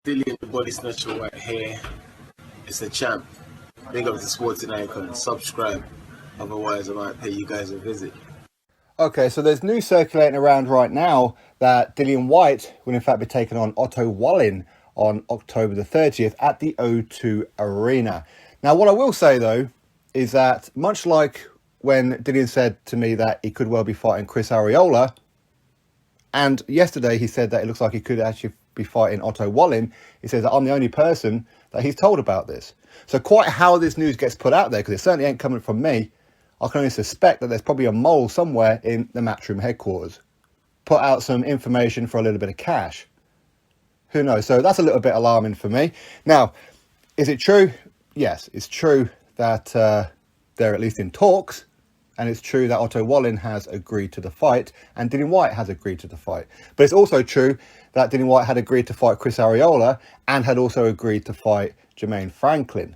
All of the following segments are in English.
Dillian the Body Snatcher right here. It's a champ. Big up to Sporting Icon. Subscribe. Otherwise, I might pay you guys a visit. Okay, so there's news circulating around right now that Dillian Whyte will in fact be taking on Otto Wallin on October the 30th at the O2 Arena. Now, what I will say, though, is that much like when Dillian said to me that he could well be fighting Chris Arreola, and yesterday he said that it looks like he could actually be fighting Otto Wallin, he says that I'm the only person that he's told about this. So quite how this news gets put out there, because it certainly ain't coming from me, I can only suspect that there's probably a mole somewhere in the Matchroom headquarters. Put out some information for a little bit of cash. Who knows? So that's a little bit alarming for me. Now, is it true? Yes, it's true that they're at least in talks. And it's true that Otto Wallin has agreed to the fight and Dillian Whyte has agreed to the fight. But it's also true that Dillian Whyte had agreed to fight Chris Arreola and had also agreed to fight Jermaine Franklin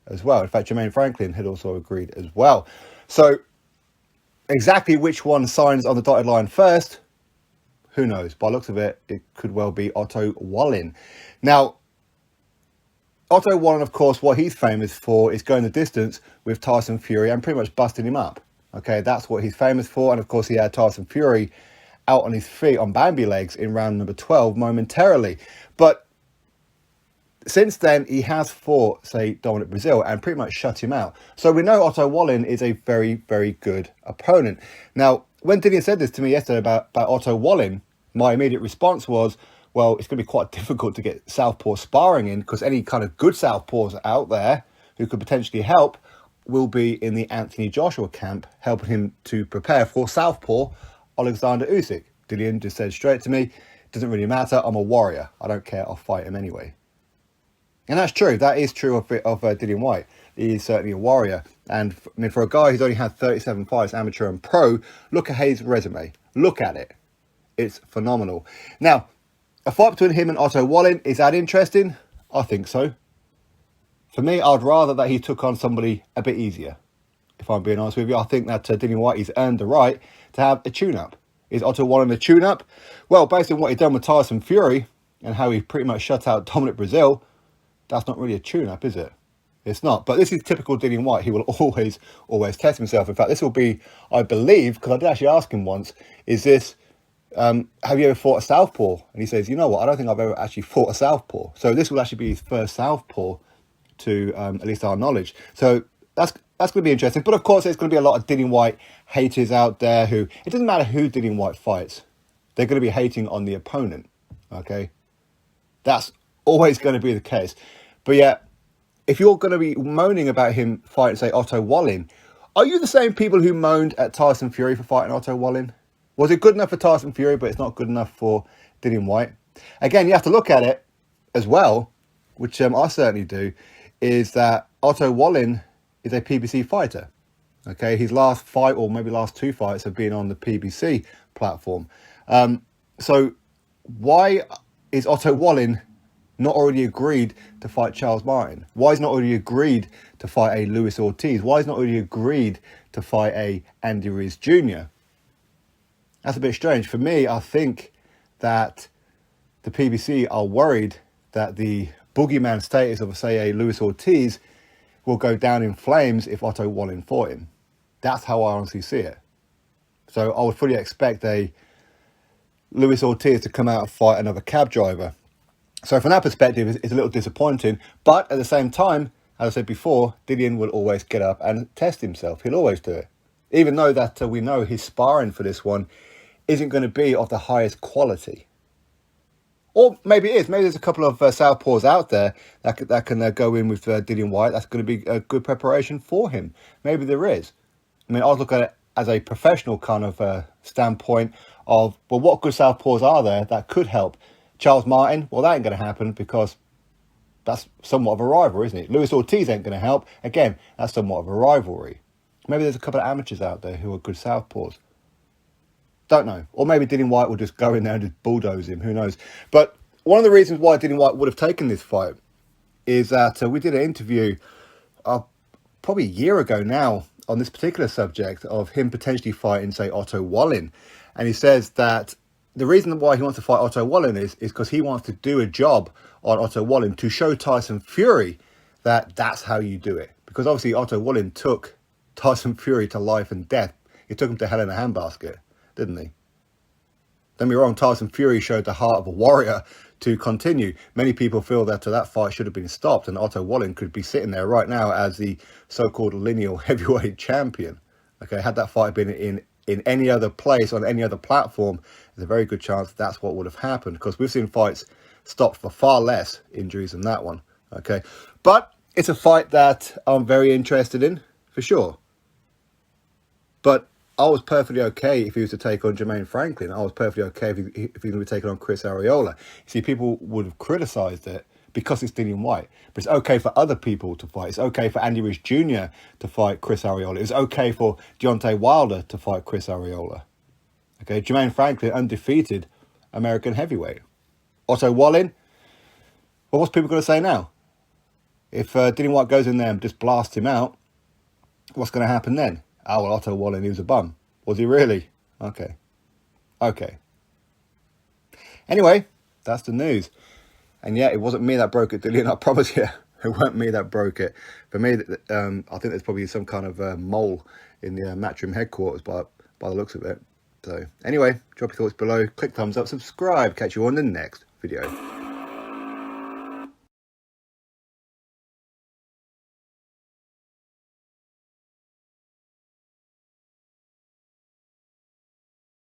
as well. In fact, Jermaine Franklin had also agreed as well. So exactly which one signs on the dotted line first, who knows? By the looks of it, it could well be Otto Wallin. Now, Otto Wallin, of course, what he's famous for is going the distance with Tyson Fury and pretty much busting him up. Okay, that's what he's famous for. And of course, he had Tyson Fury out on his feet on Bambi legs in round number 12 momentarily. But since then, he has fought, say, Dominic Breazeale and pretty much shut him out. So we know Otto Wallin is a very, very good opponent. Now, when Dillian said this to me yesterday about Otto Wallin, my immediate response was, well, it's going to be quite difficult to get southpaw sparring in because any kind of good southpaws out there who could potentially help will be in the Anthony Joshua camp, helping him to prepare for southpaw Alexander Usyk. Dillian just said straight to me, doesn't really matter, I'm a warrior. I don't care, I'll fight him anyway. And that's true. That is true of Dillian Whyte. He is certainly a warrior. And I mean, for a guy who's only had 37 fights, amateur and pro, look at his resume. Look at it. It's phenomenal. Now, a fight between him and Otto Wallin, is that interesting? I think so. For me, I'd rather that he took on somebody a bit easier. If I'm being honest with you, I think that Dillian Whyte has earned the right to have a tune-up. Is Otto Wallin a tune-up? Well, based on what he's done with Tyson Fury and how he pretty much shut out Dominic Breazeale, that's not really a tune-up, is it? It's not. But this is typical Dillian Whyte. He will always test himself. In fact, this will be, I believe, because I did actually ask him once, is this, have you ever fought a southpaw? And he says, you know what, I don't think I've ever actually fought a southpaw. So this will actually be his first southpaw to at least our knowledge. So that's going to be interesting. But of course, there's going to be a lot of Dillian Whyte haters out there who, it doesn't matter who Dillian Whyte fights, they're going to be hating on the opponent. Okay? That's always going to be the case. But yeah, if you're going to be moaning about him fighting, say, Otto Wallin, are you the same people who moaned at Tyson Fury for fighting Otto Wallin? Was it good enough for Tyson Fury, but it's not good enough for Dillian Whyte? Again, you have to look at it as well, which I certainly do, is that Otto Wallin is a PBC fighter. Okay, his last fight, or maybe last two fights, have been on the PBC platform. So why is Otto Wallin not already agreed to fight Charles Martin? Why is not already agreed to fight a Luis Ortiz? Why is not already agreed to fight a Andy Ruiz Jr.? That's a bit strange. For me, I think that the PBC are worried that the boogeyman status of, say, a Luis Ortiz will go down in flames if Otto Wallin fought him. That's how I honestly see it. So I would fully expect a Luis Ortiz to come out and fight another cab driver. So from that perspective, it's a little disappointing. But at the same time, as I said before, Dillian will always get up and test himself. He'll always do it. Even though that we know his sparring for this one isn't going to be of the highest quality. Or maybe it is. Maybe there's a couple of southpaws out there that can go in with Dillian Whyte. That's going to be a good preparation for him. Maybe there is. I mean, I'll look at it as a professional kind of standpoint of, well, what good southpaws are there that could help? Charles Martin, well, that ain't going to happen because that's somewhat of a rivalry, isn't it? Luis Ortiz ain't going to help. Again, that's somewhat of a rivalry. Maybe there's a couple of amateurs out there who are good southpaws. Don't know. Or maybe Dillian Whyte will just go in there and just bulldoze him. Who knows? But one of the reasons why Dillian Whyte would have taken this fight is that we did an interview probably a year ago now on this particular subject of him potentially fighting, say, Otto Wallin. And he says that the reason why he wants to fight Otto Wallin is because he wants to do a job on Otto Wallin to show Tyson Fury that that's how you do it. Because obviously Otto Wallin took Tyson Fury to life and death. He took him to hell in a handbasket, didn't he? Don't be wrong, Tyson Fury showed the heart of a warrior to continue. Many people feel that that fight should have been stopped and Otto Wallin could be sitting there right now as the so-called lineal heavyweight champion. Okay, had that fight been in any other place, on any other platform, there's a very good chance that's what would have happened, because we've seen fights stopped for far less injuries than that one. Okay, but it's a fight that I'm very interested in, for sure. But I was perfectly okay if he was to take on Jermaine Franklin. I was perfectly okay if he was going to be taking on Chris Arreola. See, people would have criticised it because it's Dillian Whyte. But it's okay for other people to fight. It's okay for Andy Ruiz Jr. to fight Chris Arreola. It's okay for Deontay Wilder to fight Chris Arreola. Okay, Jermaine Franklin, undefeated American heavyweight. Otto Wallin, well, what's people going to say now? If Dillian Whyte goes in there and just blasts him out, what's going to happen then? Oh, well, Otto Wallin, he was a bum. Was he really? Okay. Okay. Anyway, that's the news. And yeah, it wasn't me that broke it, Dillian. I promise you, it wasn't me that broke it. For me, I think there's probably some kind of mole in the Matchroom headquarters by the looks of it. So anyway, drop your thoughts below. Click thumbs up, subscribe. Catch you on the next video.